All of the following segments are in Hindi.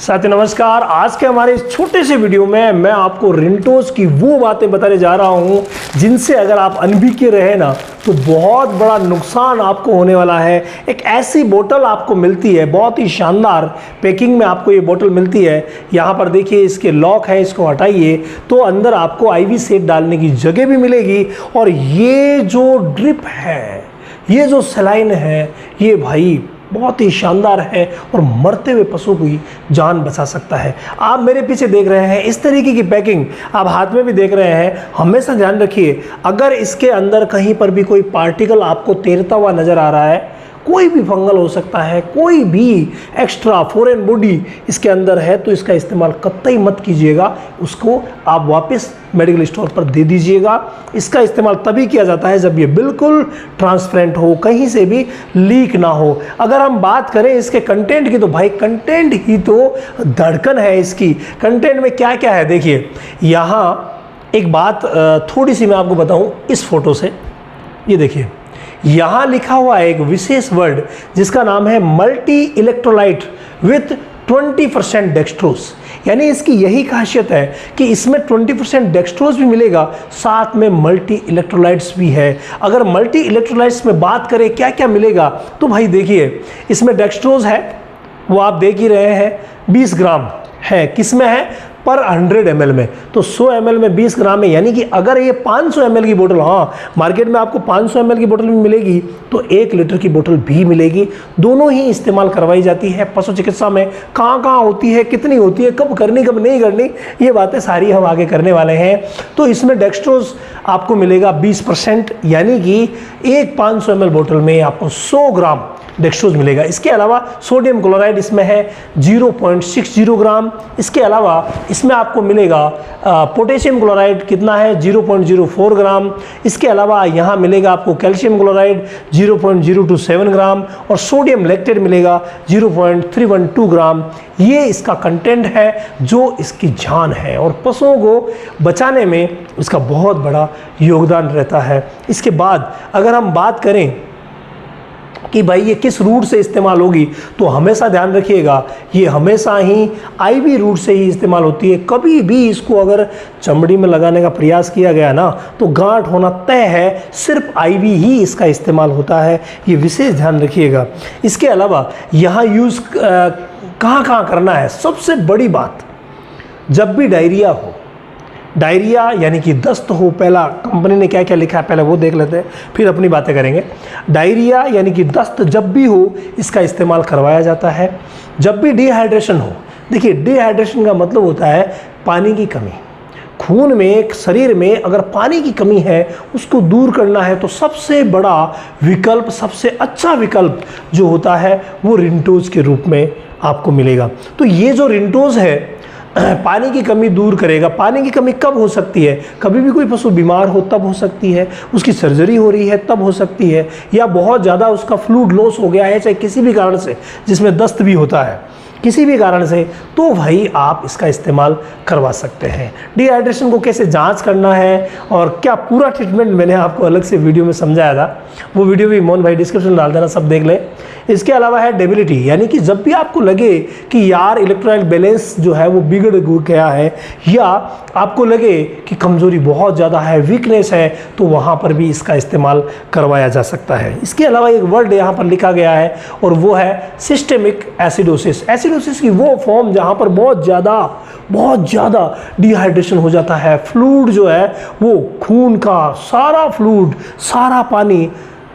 साथियों नमस्कार। आज के हमारे इस छोटे से वीडियो में मैं आपको रिंटोस की वो बातें बताने जा रहा हूँ जिनसे अगर आप अनभिज्ञ रहे ना तो बहुत बड़ा नुकसान आपको होने वाला है। एक ऐसी बोतल आपको मिलती है, बहुत ही शानदार पैकिंग में आपको ये बोतल मिलती है। यहाँ पर देखिए इसके लॉक है, इसको हटाइए तो अंदर आपको आईवी सेट डालने की जगह भी मिलेगी। और ये जो ड्रिप है, ये जो सलाइन है, ये भाई बहुत ही शानदार है और मरते हुए पशु की जान बचा सकता है। आप मेरे पीछे देख रहे हैं इस तरीके की पैकिंग, आप हाथ में भी देख रहे हैं। हमेशा ध्यान रखिए, अगर इसके अंदर कहीं पर भी कोई पार्टिकल आपको तैरता हुआ नज़र आ रहा है, कोई भी फंगल हो सकता है, कोई भी एक्स्ट्रा फॉरेन बॉडी इसके अंदर है, तो इसका इस्तेमाल कतई मत कीजिएगा। उसको आप वापस मेडिकल स्टोर पर दे दीजिएगा। इसका इस्तेमाल तभी किया जाता है जब ये बिल्कुल ट्रांसपेरेंट हो, कहीं से भी लीक ना हो। अगर हम बात करें इसके कंटेंट की तो भाई कंटेंट ही तो धड़कन है इसकी। कंटेंट में क्या क्या है देखिए। यहाँ एक बात थोड़ी सी मैं आपको बताऊँ इस फोटो से, ये देखिए यहाँ लिखा हुआ है एक विशेष वर्ड जिसका नाम है मल्टी इलेक्ट्रोलाइट विथ 20% डेक्सट्रोज। यानी इसकी यही खासियत है कि इसमें 20% डेक्सट्रोज भी मिलेगा, साथ में मल्टी इलेक्ट्रोलाइट्स भी है। अगर मल्टी इलेक्ट्रोलाइट्स में बात करें क्या क्या मिलेगा तो भाई देखिए इसमें डेक्सट्रोज है, वो आप देख ही रहे हैं, 20 ग्राम है। किस में है? पर 100 ml में। तो 100 ml में 20 ग्राम है, यानी कि अगर ये 500 ml की बोतल, हाँ मार्केट में आपको 500 ml की बोतल भी मिलेगी तो 1 लीटर की बोतल भी मिलेगी। दोनों ही इस्तेमाल करवाई जाती है पशु चिकित्सा में। कहाँ कहाँ होती है, कितनी होती है, कब करनी कब नहीं करनी, ये बातें सारी हम आगे करने वाले हैं। तो इसमें डेक्सट्रोज आपको मिलेगा 20%, यानी कि एक 500 ml बोतल में आपको 100 ग्राम डेक्सट्रोज मिलेगा। इसके अलावा सोडियम क्लोराइड इसमें है 0.60 ग्राम। इसके अलावा इसमें आपको मिलेगा पोटेशियम क्लोराइड, कितना है? 0.04 ग्राम। इसके अलावा यहाँ मिलेगा आपको कैल्शियम क्लोराइड 0.027 ग्राम और सोडियम लैक्टेट मिलेगा 0.312 ग्राम। ये इसका कंटेंट है जो इसकी जान है और पशुओं को बचाने में इसका बहुत बड़ा योगदान रहता है। इसके बाद अगर हम बात करें कि भाई ये किस रूट से इस्तेमाल होगी, तो हमेशा ध्यान रखिएगा ये हमेशा ही आईवी रूट से ही इस्तेमाल होती है। कभी भी इसको अगर चमड़ी में लगाने का प्रयास किया गया ना तो गांठ होना तय है। सिर्फ आईवी ही इसका इस्तेमाल होता है, ये विशेष ध्यान रखिएगा। इसके अलावा यहाँ यूज़ कहाँ कहाँ करना है, सबसे बड़ी बात, जब भी डायरिया हो, डायरिया यानी कि दस्त हो, पहला कंपनी ने क्या क्या लिखा है पहले वो देख लेते हैं, फिर अपनी बातें करेंगे। डायरिया यानी कि दस्त जब भी हो इसका इस्तेमाल करवाया जाता है। जब भी डिहाइड्रेशन हो, देखिए डिहाइड्रेशन का मतलब होता है पानी की कमी। खून में, शरीर में अगर पानी की कमी है उसको दूर करना है तो सबसे बड़ा विकल्प, सबसे अच्छा विकल्प जो होता है वो रिंटोज के रूप में आपको मिलेगा। तो ये जो रिंटोज है पानी की कमी दूर करेगा। पानी की कमी कब हो सकती है? कभी भी कोई पशु बीमार हो तब हो सकती है, उसकी सर्जरी हो रही है तब हो सकती है, या बहुत ज़्यादा उसका फ्लूइड लॉस हो गया है, चाहे किसी भी कारण से, जिसमें दस्त भी होता है, किसी भी कारण से, तो भाई आप इसका इस्तेमाल करवा सकते हैं। डिहाइड्रेशन को कैसे जांच करना है और क्या पूरा ट्रीटमेंट मैंने आपको अलग से वीडियो में समझाया था, वो वीडियो भी मोहन भाई डिस्क्रिप्शन में डाल देना, सब देख लें। इसके अलावा है डेबिलिटी, यानी कि जब भी आपको लगे कि यार इलेक्ट्रोलाइट बैलेंस जो है वो बिगड़ गया है या आपको लगे कि कमज़ोरी बहुत ज़्यादा है, वीकनेस है, तो वहाँ पर भी इसका इस्तेमाल करवाया जा सकता है। इसके अलावा एक वर्ड यहाँ पर लिखा गया है और वो है सिस्टेमिक एसिडोसिस। एसिडोसिस की वो फॉर्म जहाँ पर बहुत ज़्यादा डिहाइड्रेशन हो जाता है, फ्लूइड जो है वो खून का सारा फ्लूइड, सारा पानी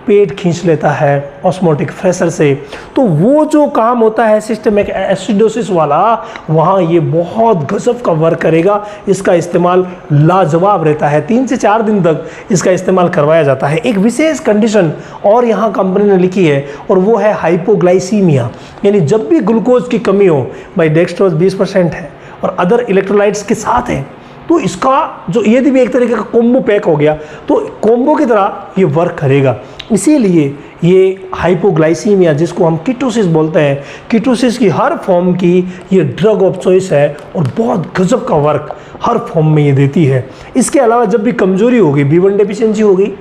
पेट खींच लेता है ऑस्मोटिक प्रेशर से। तो वो जो काम होता है सिस्टेमिक एसिडोसिस वाला, वहाँ ये बहुत गजब का वर्क करेगा। इसका इस्तेमाल लाजवाब रहता है, 3 से 4 दिन तक इसका इस्तेमाल करवाया जाता है। एक विशेष कंडीशन और यहाँ कंपनी ने लिखी है और वो है हाइपोग्लाइसीमिया, यानी जब भी ग्लूकोज की कमी हो, भाई डेक्सट्रोज 20% है और अदर इलेक्ट्रोलाइट्स के साथ है, तो इसका जो यदि भी एक तरीके का कॉम्बो पैक हो गया तो कॉम्बो की तरह ये वर्क करेगा। इसीलिए ये हाइपोग्लाइसीमिया, जिसको हम कीटोसिस बोलते हैं, कीटोसिस की हर फॉर्म की ये ड्रग ऑफ चॉइस है और बहुत गजब का वर्क हर फॉर्म में ये देती है। इसके अलावा जब भी कमजोरी होगी, B1 डेफिशिएंसी होगी,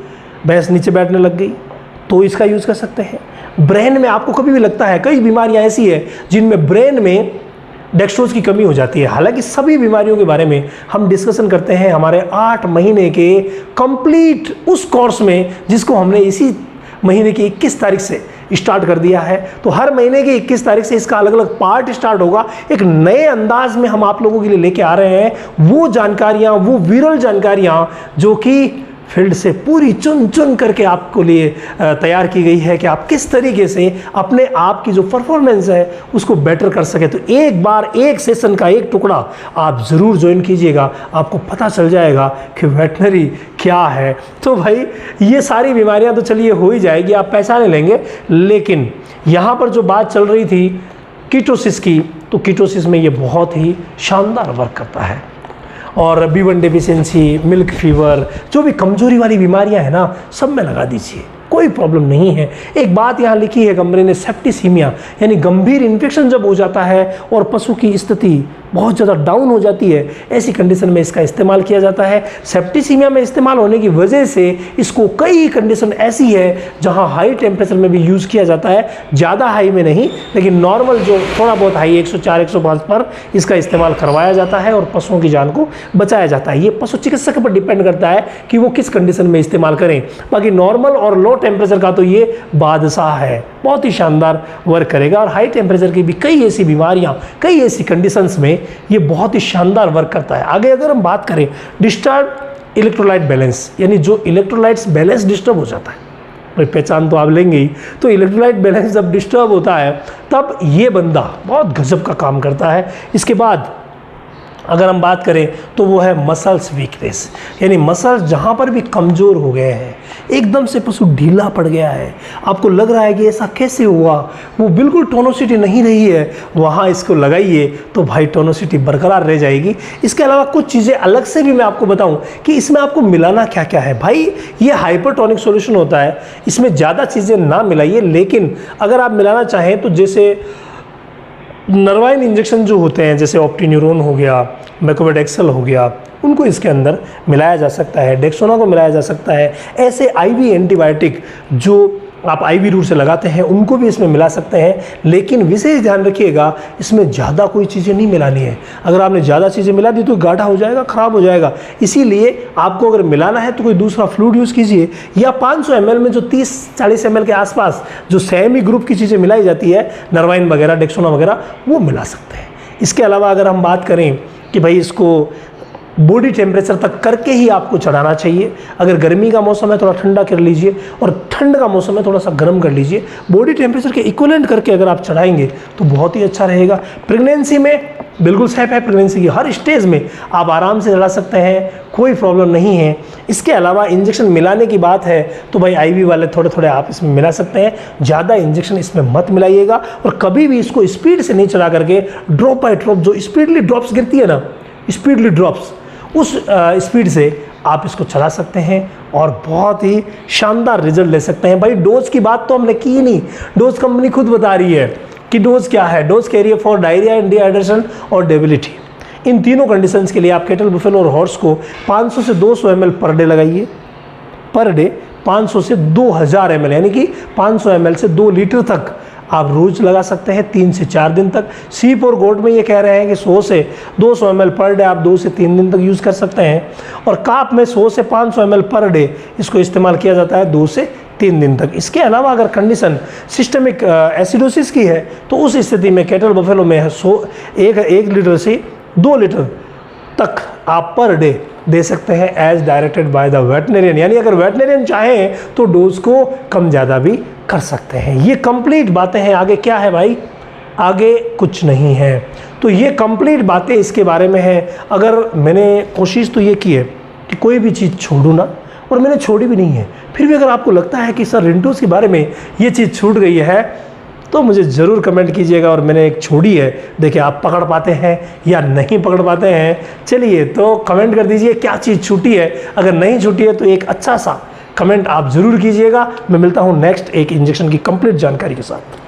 भैंस नीचे बैठने लग गई, तो इसका यूज़ कर सकते हैं। ब्रेन में आपको कभी भी लगता है, कई बीमारियां ऐसी है जिनमें ब्रेन में डेक्सट्रोज की कमी हो जाती है। हालांकि सभी बीमारियों के बारे में हम डिस्कशन करते हैं हमारे 8 महीने के कंप्लीट उस कोर्स में, जिसको हमने इसी महीने की 21 तारीख से स्टार्ट कर दिया है। तो हर महीने की 21 तारीख से इसका अलग अलग पार्ट स्टार्ट होगा। एक नए अंदाज में हम आप लोगों के लिए लेके आ रहे हैं वो जानकारियां, वो विरल जानकारियां जो कि फील्ड से पूरी चुन चुन करके आपको लिए तैयार की गई है कि आप किस तरीके से अपने आप की जो परफॉर्मेंस है उसको बेटर कर सके। तो एक बार एक सेशन का एक टुकड़ा आप ज़रूर ज्वाइन कीजिएगा, आपको पता चल जाएगा कि वेटनरी क्या है। तो भाई ये सारी बीमारियां तो चलिए हो ही जाएगी, आप पहचाने लेंगे। लेकिन यहाँ पर जो बात चल रही थी कीटोसिस की, तो कीटोसिस में ये बहुत ही शानदार वर्क करता है। और B1 डेफिशिएंसी, मिल्क फीवर, जो भी कमजोरी वाली बीमारियां हैं ना, सब में लगा दीजिए, कोई प्रॉब्लम नहीं है। एक बात यहाँ लिखी है कंपनी ने, सेप्टिसीमिया यानी गंभीर इन्फेक्शन जब हो जाता है और पशु की स्थिति बहुत ज़्यादा डाउन हो जाती है, ऐसी कंडीशन में इसका इस्तेमाल किया जाता है। सेप्टिसीमिया में इस्तेमाल होने की वजह से इसको कई कंडीशन ऐसी है जहाँ हाई टेम्परेचर में भी यूज़ किया जाता है, ज़्यादा हाई में नहीं, लेकिन नॉर्मल जो थोड़ा बहुत हाई 104-105 पर इसका इस्तेमाल करवाया जाता है और पशुओं की जान को बचाया जाता है। ये पशु चिकित्सक पर डिपेंड करता है कि वो किस कंडीशन में इस्तेमाल करें। बाकी नॉर्मल और लो टेम्परेचर का तो ये बादशाह है, बहुत ही शानदार वर्क करेगा। और हाई टेम्परेचर की भी कई ऐसी बीमारियां, कई ऐसी कंडीशंस में ये बहुत ही शानदार वर्क करता है। आगे अगर हम बात करें डिस्टर्ब इलेक्ट्रोलाइट बैलेंस, यानी जो इलेक्ट्रोलाइट्स बैलेंस डिस्टर्ब हो जाता है, भाई पहचान तो आप लेंगे ही। तो इलेक्ट्रोलाइट बैलेंस जब डिस्टर्ब होता है तब ये बंदा बहुत गजब का काम करता है। इसके बाद अगर हम बात करें तो वो है मसल्स वीकनेस, यानी मसल्स जहाँ पर भी कमज़ोर हो गए हैं, एकदम से पशु ढीला पड़ गया है, आपको लग रहा है कि ऐसा कैसे हुआ, वो बिल्कुल टोनोसिटी नहीं रही है, वहाँ इसको लगाइए तो भाई टोनोसिटी बरकरार रह जाएगी। इसके अलावा कुछ चीज़ें अलग से भी मैं आपको बताऊँ कि इसमें आपको मिलाना क्या क्या है। भाई ये हाइपरटोनिक सॉल्यूशन होता है, इसमें ज़्यादा चीज़ें ना मिलाइए, लेकिन अगर आप मिलाना चाहें तो जैसे नर्वाइन इंजेक्शन जो होते हैं, जैसे ऑप्टीन्यूरोन हो गया, मैकोवेट एक्सेल हो गया, उनको इसके अंदर मिलाया जा सकता है, डेक्सोना को मिलाया जा सकता है। ऐसे आईवी एंटीबायोटिक जो आप आईवी रूट से लगाते हैं उनको भी इसमें मिला सकते हैं, लेकिन विशेष ध्यान रखिएगा इसमें ज़्यादा कोई चीज़ें नहीं मिलानी है। अगर आपने ज़्यादा चीज़ें मिला दी तो गाढ़ा हो जाएगा, ख़राब हो जाएगा। इसीलिए आपको अगर मिलाना है तो कोई दूसरा फ्लूइड यूज़ कीजिए, या 500 ml में जो 30-40 ml के आसपास जो सेमी ग्रुप की चीज़ें मिलाई जाती है, नर्वाइन वगैरह, डेक्सोना वगैरह, वो मिला सकते हैं। इसके अलावा अगर हम बात करें कि भाई इसको बॉडी टेम्परेचर तक करके ही आपको चढ़ाना चाहिए। अगर गर्मी का मौसम है थोड़ा ठंडा कर लीजिए, और ठंड का मौसम है थोड़ा सा गर्म कर लीजिए। बॉडी टेम्परेचर के इक्वलेंट करके अगर आप चढ़ाएंगे तो बहुत ही अच्छा रहेगा। प्रेगनेंसी में बिल्कुल सेफ है, प्रेगनेंसी की हर स्टेज में आप आराम से चढ़ा सकते हैं, कोई प्रॉब्लम नहीं है। इसके अलावा इंजेक्शन मिलाने की बात है तो भाई आईवी वाले थोड़े थोड़े आप इसमें मिला सकते हैं, ज़्यादा इंजेक्शन इसमें मत मिलाइएगा। और कभी भी इसको स्पीड से नहीं चढ़ा करके ड्रॉप बाय ड्रॉप, जो स्पीडली ड्रॉप्स गिरती है ना, स्पीडली ड्रॉप्स, उस स्पीड से आप इसको चला सकते हैं और बहुत ही शानदार रिजल्ट ले सकते हैं। भाई डोज की बात तो हमने की ही नहीं, डोज कंपनी खुद बता रही है कि डोज क्या है। Dose carrier for diarrhoea and dehydration और डेबिलिटी, इन तीनों कंडीशंस के लिए आप कैटल, बुफेलो और हॉर्स को 500 से 200 ml पर डे लगाइए। पर डे 500 से 2000 ml, यानी कि 500 ml से 2 लीटर तक आप रोज लगा सकते हैं 3 से 4 दिन तक। सीप और गोट में ये कह रहे हैं कि 100 से 200 ml पर डे आप 2 से 3 दिन तक यूज़ कर सकते हैं। और काप में 100 से 500 ml पर डे इसको इस्तेमाल किया जाता है 2 से 3 दिन तक। इसके अलावा अगर कंडीशन सिस्टमिक एसिडोसिस की है तो उस स्थिति में कैटल बफेलो में 1 लीटर से 2 लीटर तक आप पर डे दे सकते हैं as directed by the veterinarian. यानी अगर वेटनेरियन चाहें तो डोज को कम ज़्यादा भी कर सकते हैं। ये कंप्लीट बातें हैं। आगे क्या है भाई, आगे कुछ नहीं है। तो ये कंप्लीट बातें इसके बारे में है। अगर मैंने कोशिश तो ये की है कि कोई भी चीज़ छोड़ूँ ना, और मैंने छोड़ी भी नहीं है, फिर भी अगर आपको लगता है कि सर रिंटोस के बारे में ये चीज़ छूट गई है तो मुझे ज़रूर कमेंट कीजिएगा। और मैंने एक छोड़ी है, देखिए आप पकड़ पाते हैं या नहीं पकड़ पाते हैं। चलिए तो कमेंट कर दीजिए क्या चीज़ छूटी है। अगर नहीं छूटी है तो एक अच्छा सा कमेंट आप ज़रूर कीजिएगा। मैं मिलता हूँ नेक्स्ट एक इंजेक्शन की कंप्लीट जानकारी के साथ।